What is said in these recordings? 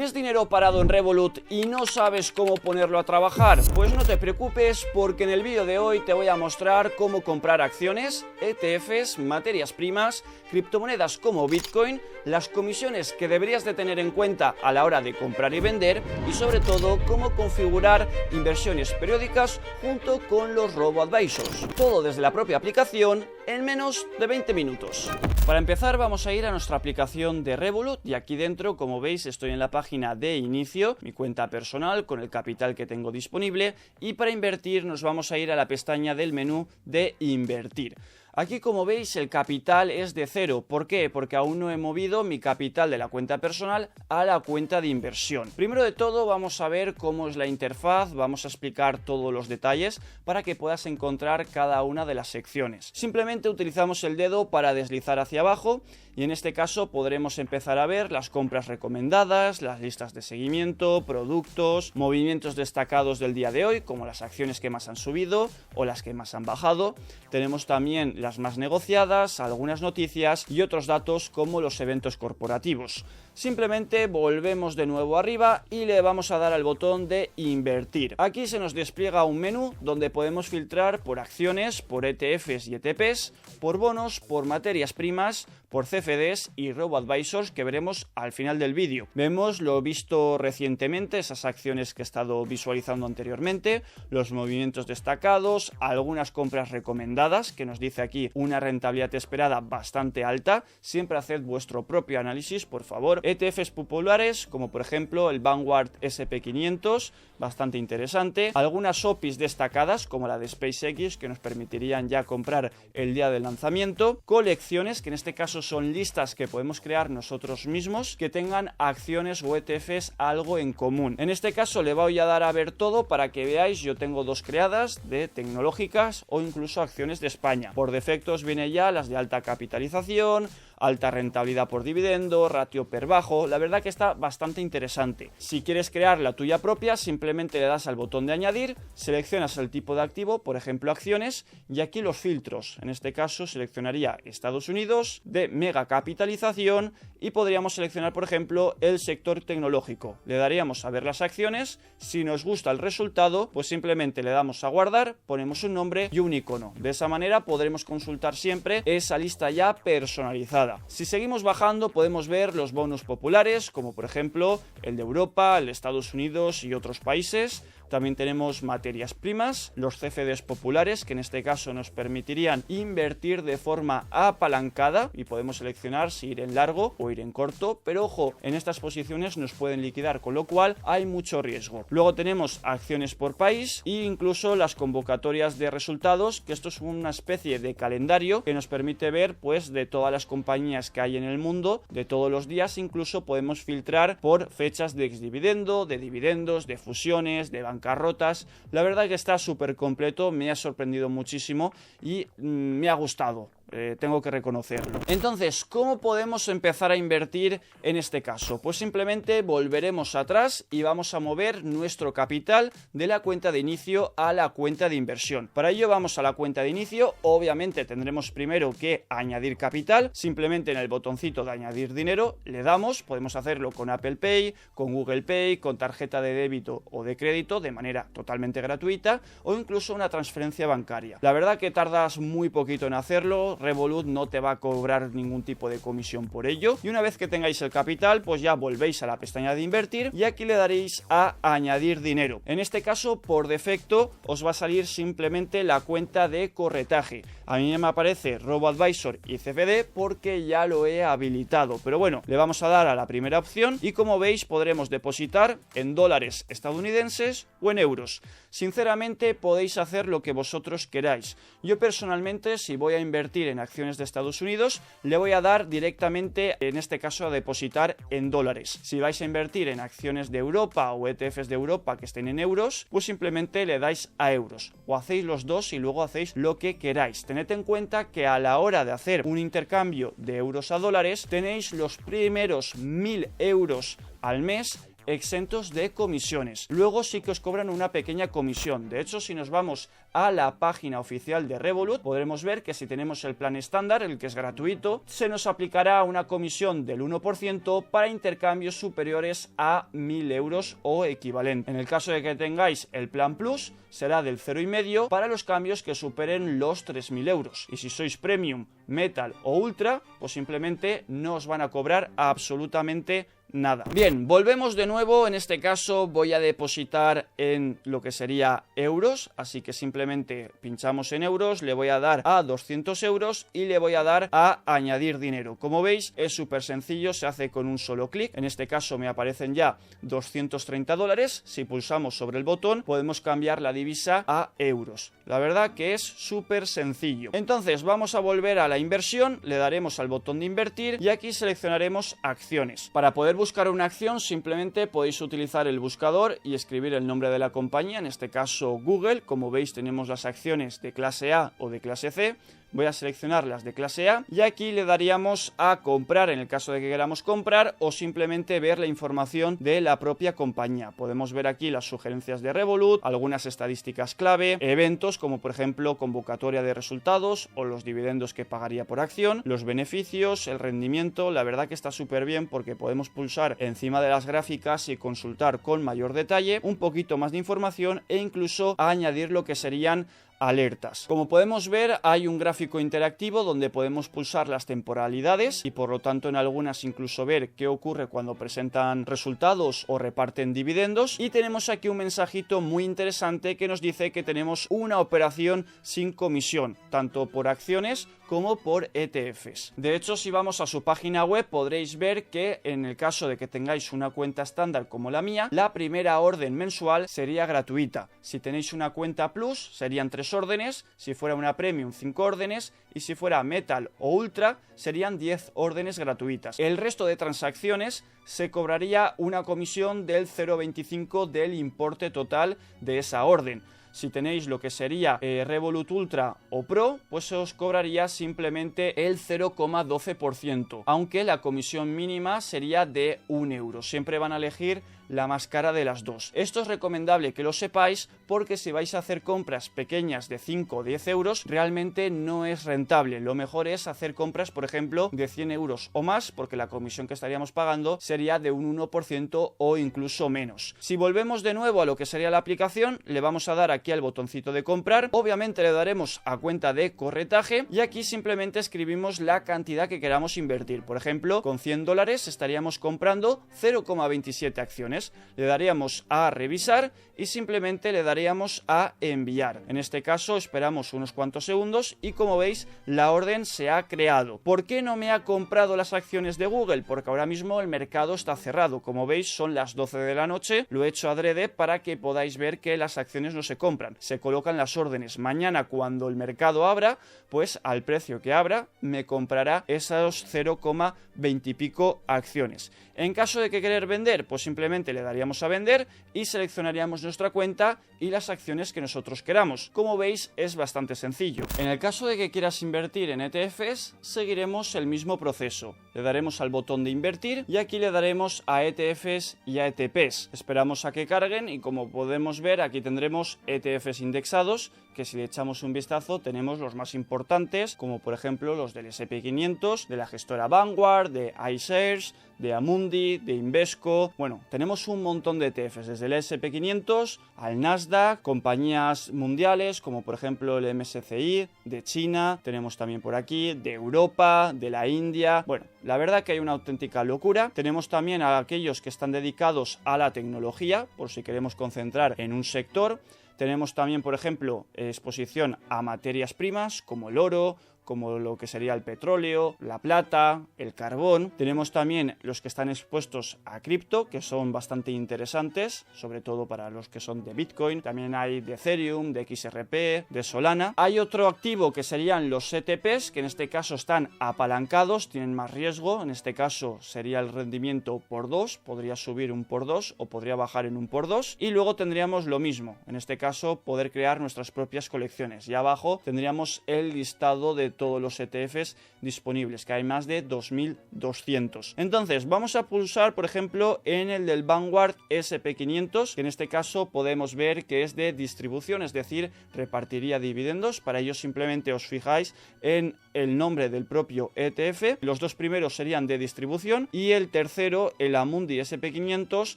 ¿Tienes dinero parado en Revolut y no sabes cómo ponerlo a trabajar? Pues no te preocupes, porque en el vídeo de hoy te voy a mostrar cómo comprar acciones, ETFs, materias primas, criptomonedas como Bitcoin, las comisiones que deberías de tener en cuenta a la hora de comprar y vender y sobre todo cómo configurar inversiones periódicas junto con los robo-advisors. Todo desde la propia aplicación en menos de 20 minutos. Para empezar vamos a ir a nuestra aplicación de Revolut y aquí dentro, como veis, estoy en la página de inicio, mi cuenta personal con el capital que tengo disponible, y para invertir nos vamos a ir a la pestaña del menú de invertir. Aquí, como veis, el capital es de 0. ¿Por qué? Porque aún no he movido mi capital de la cuenta personal a la cuenta de inversión. Primero de todo vamos a ver cómo es la interfaz, vamos a explicar todos los detalles para que puedas encontrar cada una de las secciones. Simplemente utilizamos el dedo para deslizar hacia abajo y en este caso podremos empezar a ver las compras recomendadas, las listas de seguimiento, productos, movimientos destacados del día de hoy, como las acciones que más han subido o las que más han bajado. Tenemos también las más negociadas, algunas noticias y otros datos como los eventos corporativos. Simplemente volvemos de nuevo arriba y le vamos a dar al botón de invertir. Aquí se nos despliega un menú donde podemos filtrar por acciones, por ETFs y ETPs, por bonos, por materias primas, por CFDs y robo-advisors que veremos al final del vídeo. Vemos lo visto recientemente, esas acciones que he estado visualizando anteriormente, los movimientos destacados, algunas compras recomendadas que nos dice aquí una rentabilidad esperada bastante alta. Siempre haced vuestro propio análisis, por favor. ETFs populares como por ejemplo el Vanguard SP500, bastante interesante. Algunas OPIs destacadas como la de SpaceX que nos permitirían ya comprar el día del lanzamiento. Colecciones que en este caso son listas que podemos crear nosotros mismos que tengan acciones o ETFs algo en común. En este caso le voy a dar a ver todo para que veáis. Yo tengo dos creadas de tecnológicas o incluso acciones de España. Por defecto os viene ya las de alta capitalización, alta rentabilidad por dividendo, ratio PER bajo. La verdad que está bastante interesante. Si quieres crear la tuya propia, simplemente le das al botón de añadir, seleccionas el tipo de activo, por ejemplo acciones, y aquí los filtros. En este caso seleccionaría Estados Unidos, de mega capitalización, y podríamos seleccionar por ejemplo el sector tecnológico. Le daríamos a ver las acciones. Si nos gusta el resultado, pues simplemente le damos a guardar, ponemos un nombre y un icono. De esa manera podremos consultar siempre esa lista ya personalizada. Si seguimos bajando podemos ver los bonos populares como por ejemplo el de Europa, el de Estados Unidos y otros países. También tenemos materias primas, los CFDs populares que en este caso nos permitirían invertir de forma apalancada y podemos seleccionar si ir en largo o ir en corto, pero ojo, en estas posiciones nos pueden liquidar, con lo cual hay mucho riesgo. Luego tenemos acciones por país e incluso las convocatorias de resultados, que esto es una especie de calendario que nos permite ver pues de todas las compañías que hay en el mundo, de todos los días. Incluso podemos filtrar por fechas de exdividendo, de dividendos, de fusiones, de bancarrotas. La verdad que está súper completo, me ha sorprendido muchísimo y me ha gustado. Tengo que reconocerlo. Entonces, ¿cómo podemos empezar a invertir en este caso? Pues simplemente volveremos atrás y vamos a mover nuestro capital de la cuenta de inicio a la cuenta de inversión. Para ello vamos a la cuenta de inicio. Obviamente tendremos primero que añadir capital. Simplemente en el botoncito de añadir dinero le damos. Podemos hacerlo con Apple Pay, con Google Pay, con tarjeta de débito o de crédito de manera totalmente gratuita o incluso una transferencia bancaria. La verdad que tardas muy poquito en hacerlo. Revolut no te va a cobrar ningún tipo de comisión por ello, y una vez que tengáis el capital pues ya volvéis a la pestaña de invertir y aquí le daréis a añadir dinero. En este caso por defecto os va a salir simplemente la cuenta de corretaje. A mí me aparece robo-advisor y CFD porque ya lo he habilitado, pero bueno, le vamos a dar a la primera opción y como veis podremos depositar en dólares estadounidenses o en euros. Sinceramente podéis hacer lo que vosotros queráis. Yo personalmente, si voy a invertir en acciones de Estados Unidos, le voy a dar directamente, en este caso, a depositar en dólares. Si vais a invertir en acciones de Europa o ETFs de Europa que estén en euros, pues simplemente le dais a euros. O hacéis los dos y luego hacéis lo que queráis. Tened en cuenta que a la hora de hacer un intercambio de euros a dólares, tenéis los primeros 1000 euros al mes exentos de comisiones. Luego sí que os cobran una pequeña comisión. De hecho, si nos vamos a la página oficial de Revolut, podremos ver que si tenemos el plan estándar, el que es gratuito, se nos aplicará una comisión del 1% para intercambios superiores a 1.000 euros o equivalente. En el caso de que tengáis el plan Plus, será del 0,5 para los cambios que superen los 3.000 euros. Y si sois Premium, Metal o Ultra, pues simplemente no os van a cobrar absolutamente nada. Bien, volvemos de nuevo. En este caso voy a depositar en lo que sería euros, así que simplemente pinchamos en euros, le voy a dar a 200 euros y le voy a dar a añadir dinero. Como veis, es súper sencillo, se hace con un solo clic. En este caso me aparecen ya 230 dólares. Si pulsamos sobre el botón, podemos cambiar la divisa a euros. La verdad que es súper sencillo. Entonces vamos a volver a la inversión, le daremos al botón de invertir y aquí seleccionaremos acciones. Para poder buscar una acción simplemente podéis utilizar el buscador y escribir el nombre de la compañía, en este caso Google. Como veis tenemos las acciones de clase A o de clase C. Voy a seleccionar las de clase A y aquí le daríamos a comprar en el caso de que queramos comprar o simplemente ver la información de la propia compañía. Podemos ver aquí las sugerencias de Revolut, algunas estadísticas clave, eventos como por ejemplo convocatoria de resultados o los dividendos que pagaría por acción, los beneficios, el rendimiento. La verdad que está súper bien porque podemos pulsar encima de las gráficas y consultar con mayor detalle un poquito más de información e incluso añadir lo que serían alertas. Como podemos ver, hay un gráfico interactivo donde podemos pulsar las temporalidades y por lo tanto en algunas incluso ver qué ocurre cuando presentan resultados o reparten dividendos, y tenemos aquí un mensajito muy interesante que nos dice que tenemos una operación sin comisión, tanto por acciones como por ETFs. De hecho, si vamos a su página web podréis ver que en el caso de que tengáis una cuenta estándar como la mía, la primera orden mensual sería gratuita. Si tenéis una cuenta Plus serían 3 órdenes, si fuera una Premium 5 órdenes y si fuera Metal o Ultra serían 10 órdenes gratuitas. El resto de transacciones se cobraría una comisión del 0,25 del importe total de esa orden. Si tenéis lo que sería Revolut Ultra o Pro, pues se os cobraría simplemente el 0,12%, aunque la comisión mínima sería de 1 euro. Siempre van a elegir la más cara de las dos. Esto es recomendable que lo sepáis porque si vais a hacer compras pequeñas de 5 o 10 euros, realmente no es rentable. Lo mejor es hacer compras, por ejemplo, de 100 euros o más, porque la comisión que estaríamos pagando sería de un 1% o incluso menos. Si volvemos de nuevo a lo que sería la aplicación, le vamos a dar aquí al botoncito de comprar. Obviamente le daremos a cuenta de corretaje y aquí simplemente escribimos la cantidad que queramos invertir. Por ejemplo, con 100 dólares estaríamos comprando 0,27 acciones. Le daríamos a revisar y simplemente le daríamos a enviar. En este caso esperamos unos cuantos segundos y como veis la orden se ha creado. ¿Por qué no me ha comprado las acciones de Google? Porque ahora mismo el mercado está cerrado. Como veis son las 12 de la noche. Lo he hecho adrede para que podáis ver que las acciones no se compran. Se colocan las órdenes. Mañana cuando el mercado abra, pues al precio que abra me comprará esos 0,20 y pico acciones. En caso de que querer vender, pues simplemente le daríamos a vender y seleccionaríamos nuestra cuenta y las acciones que nosotros queramos. Como veis es bastante sencillo. En el caso de que quieras invertir en ETFs, seguiremos el mismo proceso. Le daremos al botón de invertir y aquí le daremos a ETFs y a ETPs. Esperamos a que carguen y como podemos ver aquí tendremos ETFs indexados, que si le echamos un vistazo tenemos los más importantes, como por ejemplo los del S&P500, de la gestora Vanguard, de iShares, de Amundi, de Invesco. Bueno, tenemos un montón de ETFs, desde el S&P500 al Nasdaq, compañías mundiales como por ejemplo el MSCI, de China, tenemos también por aquí, de Europa, de la India. Bueno, la verdad que hay una auténtica locura. Tenemos también a aquellos que están dedicados a la tecnología, por si queremos concentrar en un sector. Tenemos también, por ejemplo, exposición a materias primas como el oro, como lo que sería el petróleo, la plata, el carbón. Tenemos también los que están expuestos a cripto, que son bastante interesantes, sobre todo para los que son de Bitcoin. También hay de Ethereum, de XRP, de Solana. Hay otro activo que serían los ETPs, que en este caso están apalancados, tienen más riesgo. En este caso sería el rendimiento por 2, podría subir un por 2 o podría bajar en un por 2. Y luego tendríamos lo mismo, en este caso poder crear nuestras propias colecciones. Y abajo tendríamos el listado de todos los ETFs disponibles, que hay más de 2.200. Entonces vamos a pulsar, por ejemplo, en el del Vanguard SP500, que en este caso podemos ver que es de distribución, es decir, repartiría dividendos. Para ello simplemente os fijáis en el nombre del propio ETF. Los dos primeros serían de distribución y el tercero, el Amundi SP500,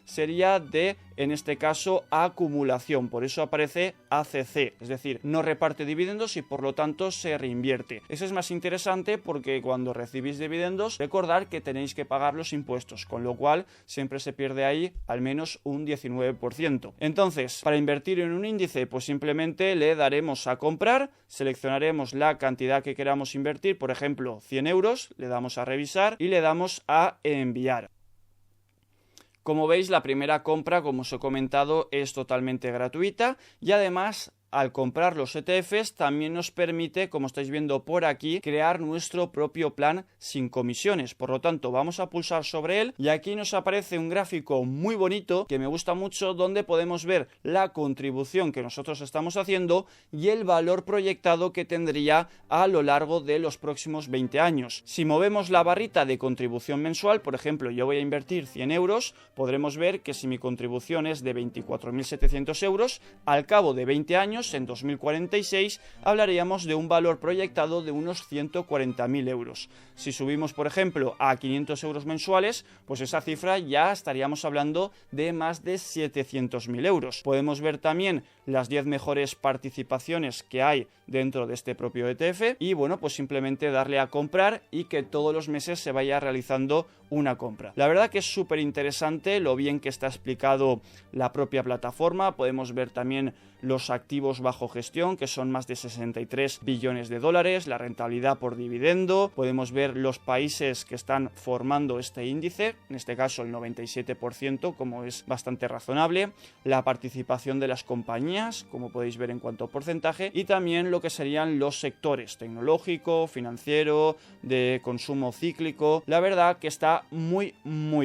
sería de, en este caso, acumulación. Por eso aparece ACC, es decir, no reparte dividendos y por lo tanto se reinvierte. Eso es más interesante porque cuando recibís dividendos, recordad que tenéis que pagar los impuestos, con lo cual siempre se pierde ahí al menos un 19%. Entonces, para invertir en un índice, pues simplemente le daremos a comprar, seleccionaremos la cantidad que queramos invertir, por ejemplo 100 euros, le damos a revisar y le damos a enviar. Como veis, la primera compra, como os he comentado, es totalmente gratuita y además, al comprar los ETFs también nos permite, como estáis viendo por aquí, crear nuestro propio plan sin comisiones. Por lo tanto, vamos a pulsar sobre él y aquí nos aparece un gráfico muy bonito que me gusta mucho, donde podemos ver la contribución que nosotros estamos haciendo y el valor proyectado que tendría a lo largo de los próximos 20 años. Si movemos la barrita de contribución mensual, por ejemplo, yo voy a invertir 100 euros, podremos ver que si mi contribución es de 24.700 euros, al cabo de 20 años, en 2046, hablaríamos de un valor proyectado de unos 140.000 euros. Si subimos, por ejemplo, a 500 euros mensuales, pues esa cifra ya estaríamos hablando de más de 700.000 euros. Podemos ver también las 10 mejores participaciones que hay dentro de este propio ETF y bueno, pues simplemente darle a comprar y que todos los meses se vaya realizando una compra. La verdad que es súper interesante lo bien que está explicado la propia plataforma. Podemos ver también los activos bajo gestión, que son más de 63 billones de dólares, la rentabilidad por dividendo, podemos ver los países que están formando este índice, en este caso el 97%, como es bastante razonable, la participación de las compañías, como podéis ver en cuanto a porcentaje, y también lo que serían los sectores tecnológico, financiero, de consumo cíclico. La verdad que está muy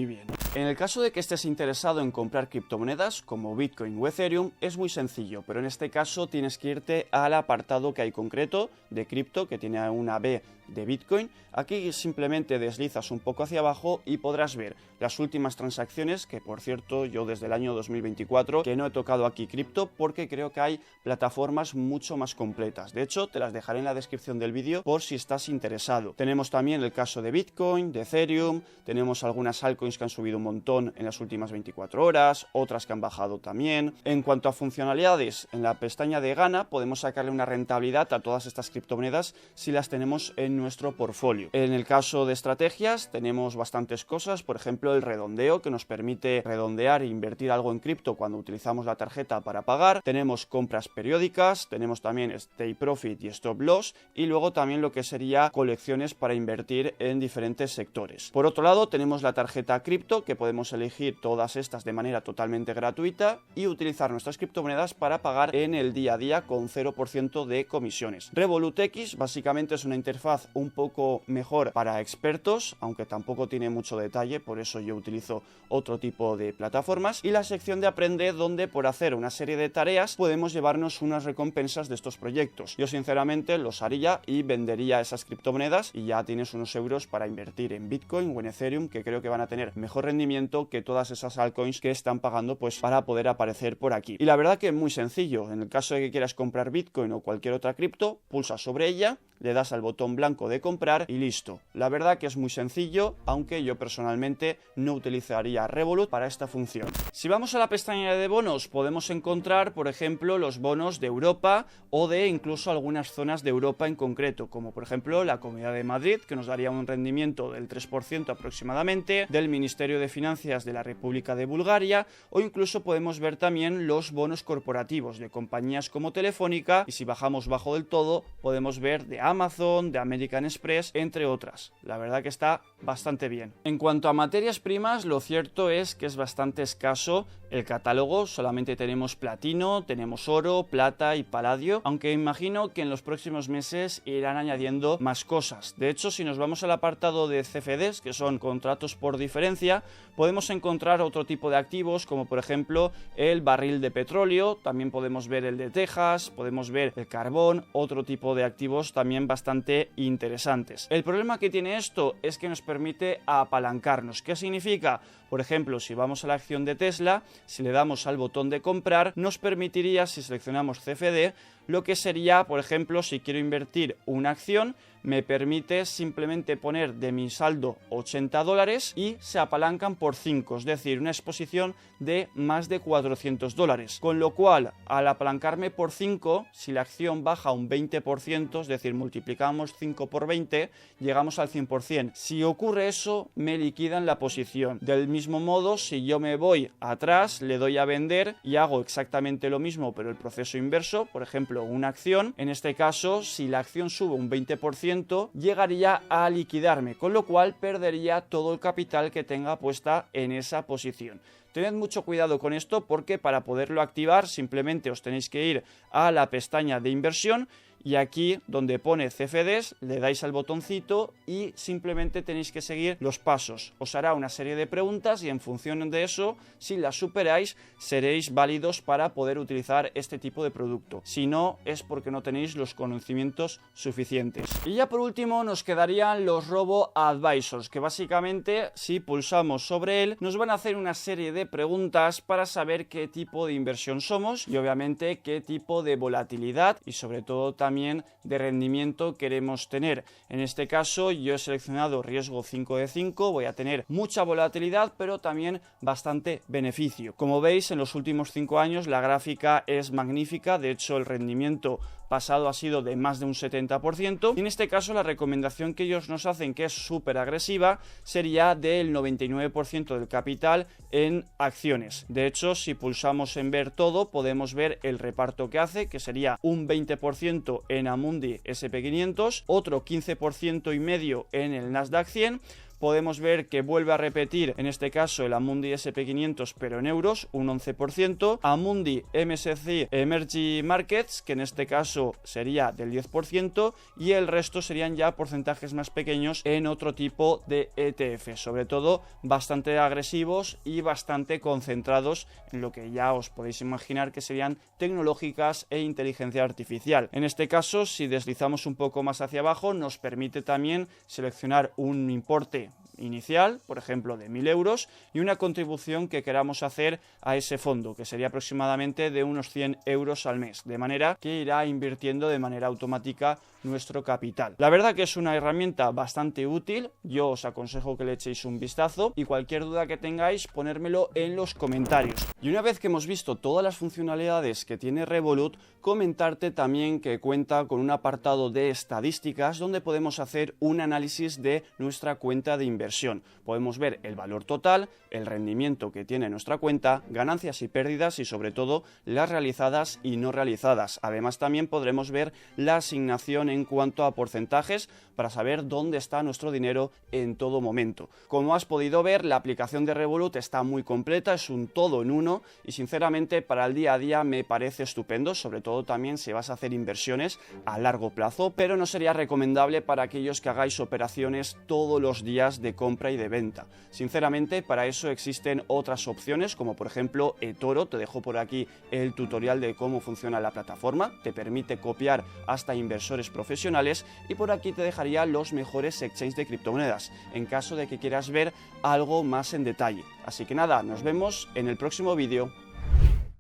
bien. En el caso de que estés interesado en comprar criptomonedas como Bitcoin o Ethereum, es muy sencillo, pero en este caso tienes que irte al apartado que hay concreto de cripto, que tiene una B de Bitcoin. Aquí simplemente deslizas un poco hacia abajo y podrás ver las últimas transacciones, que por cierto yo desde el año 2024 que no he tocado aquí cripto porque creo que hay plataformas mucho más completas. De hecho, te las dejaré en la descripción del vídeo por si estás interesado. Tenemos también el caso de Bitcoin, de Ethereum, tenemos algunas altcoins que han subido un montón en las últimas 24 horas, otras que han bajado también. En cuanto a funcionalidades, en la pestaña de Gana podemos sacarle una rentabilidad a todas estas criptomonedas si las tenemos en nuestro portfolio. En el caso de estrategias tenemos bastantes cosas, por ejemplo el redondeo, que nos permite redondear e invertir algo en cripto cuando utilizamos la tarjeta para pagar. Tenemos compras periódicas, tenemos también stay profit y stop loss, y luego también lo que sería colecciones para invertir en diferentes sectores. Por otro lado tenemos la tarjeta cripto, que podemos elegir todas estas de manera totalmente gratuita y utilizar nuestras criptomonedas para pagar en el día a día con 0% de comisiones. Revolut X básicamente es una interfaz un poco mejor para expertos, aunque tampoco tiene mucho detalle, por eso yo utilizo otro tipo de plataformas, y la sección de aprende, donde por hacer una serie de tareas podemos llevarnos unas recompensas de estos proyectos. Yo sinceramente los haría y vendería esas criptomonedas y ya tienes unos euros para invertir en Bitcoin o en Ethereum, que creo que van a tener mejor rendimiento que todas esas altcoins que están pagando pues para poder aparecer por aquí. Y la verdad que es muy sencillo. En el caso de que quieras comprar Bitcoin o cualquier otra cripto, pulsas sobre ella, le das al botón blanco de comprar y listo. La verdad que es muy sencillo, aunque yo personalmente no utilizaría Revolut para esta función. Si vamos a la pestaña de bonos, podemos encontrar, por ejemplo, los bonos de Europa o de incluso algunas zonas de Europa en concreto, como por ejemplo la Comunidad de Madrid, que nos daría un rendimiento del 3% aproximadamente, del Ministerio de Finanzas de la República de Bulgaria, o incluso podemos ver también los bonos corporativos de compañías como Telefónica, y si bajamos bajo del todo podemos ver de Amazon, de American American Express, entre otras. La verdad que está bastante bien. En cuanto a materias primas, lo cierto es que es bastante escaso el catálogo. Solamente tenemos platino, tenemos oro, plata y paladio, aunque imagino que en los próximos meses irán añadiendo más cosas. De hecho, si nos vamos al apartado de CFDs, que son contratos por diferencia, podemos encontrar otro tipo de activos, como por ejemplo el barril de petróleo, también podemos ver el de Texas, podemos ver el carbón, otro tipo de activos también bastante interesantes. El problema que tiene esto es que nos permite apalancarnos. ¿Qué significa? Por ejemplo, si vamos a la acción de Tesla, si le damos al botón de comprar, nos permitiría, si seleccionamos CFD, lo que sería, por ejemplo, si quiero invertir una acción, me permite simplemente poner de mi saldo $80 y se apalancan por 5, es decir, una exposición de más de $400. Con lo cual, al apalancarme por 5, si la acción baja un 20%, es decir, multiplicamos 5 por 20, llegamos al 100%. Si ocurre eso, me liquidan la posición. Del mismo modo, si yo me voy atrás, le doy a vender y hago exactamente lo mismo, pero el proceso inverso, por ejemplo, una acción, en este caso, si la acción sube un 20%, llegaría a liquidarme, con lo cual perdería todo el capital que tenga puesta en esa posición. Tened mucho cuidado con esto porque para poderlo activar simplemente os tenéis que ir a la pestaña de inversión y aquí donde pone CFDs le dais al botoncito y simplemente tenéis que seguir los pasos. Os hará una serie de preguntas y en función de eso, si las superáis, seréis válidos para poder utilizar este tipo de producto. Si no, es porque no tenéis los conocimientos suficientes. Y ya por último nos quedarían los robo-advisors, que básicamente si pulsamos sobre él nos van a hacer una serie de preguntas para saber qué tipo de inversión somos y obviamente qué tipo de volatilidad y sobre todo también de rendimiento queremos tener. En este caso yo he seleccionado riesgo 5 de 5, voy a tener mucha volatilidad pero también bastante beneficio. Como veis, en los últimos 5 años la gráfica es magnífica, de hecho el rendimiento pasado ha sido de más de un 70%. Y en este caso la recomendación que ellos nos hacen, que es súper agresiva, sería del 99% del capital en acciones. De hecho, si pulsamos en ver todo, podemos ver el reparto que hace, que sería un 20% en Amundi SP500, otro 15,5% en el Nasdaq 100. Podemos ver que vuelve a repetir, en este caso, el Amundi SP500, pero en euros, un 11%. Amundi MSCI Emerging Markets, que en este caso sería del 10%, y el resto serían ya porcentajes más pequeños en otro tipo de ETF, sobre todo bastante agresivos y bastante concentrados en lo que ya os podéis imaginar que serían tecnológicas e inteligencia artificial. En este caso, si deslizamos un poco más hacia abajo, nos permite también seleccionar un importe inicial, por ejemplo de 1.000 euros, y una contribución que queramos hacer a ese fondo, que sería aproximadamente de unos 100 euros al mes, de manera que irá invirtiendo de manera automática nuestro capital. La verdad que es una herramienta bastante útil, yo os aconsejo que le echéis un vistazo y cualquier duda que tengáis ponérmelo en los comentarios. Y una vez que hemos visto todas las funcionalidades que tiene Revolut, comentarte también que cuenta con un apartado de estadísticas donde podemos hacer un análisis de nuestra cuenta de inversión. Podemos ver el valor total, el rendimiento que tiene nuestra cuenta, ganancias y pérdidas y sobre todo las realizadas y no realizadas. Además también podremos ver la asignación en cuanto a porcentajes para saber dónde está nuestro dinero en todo momento. Como has podido ver, la aplicación de Revolut está muy completa, es un todo en uno y sinceramente para el día a día me parece estupendo, sobre todo también si vas a hacer inversiones a largo plazo, pero no sería recomendable para aquellos que hagáis operaciones todos los días de compra y de venta. Sinceramente, para eso existen otras opciones, como por ejemplo eToro. Te dejo por aquí el tutorial de cómo funciona la plataforma, te permite copiar hasta inversores profesionales y por aquí te dejaría los mejores exchanges de criptomonedas en caso de que quieras ver algo más en detalle. Así que nada, nos vemos en el próximo vídeo.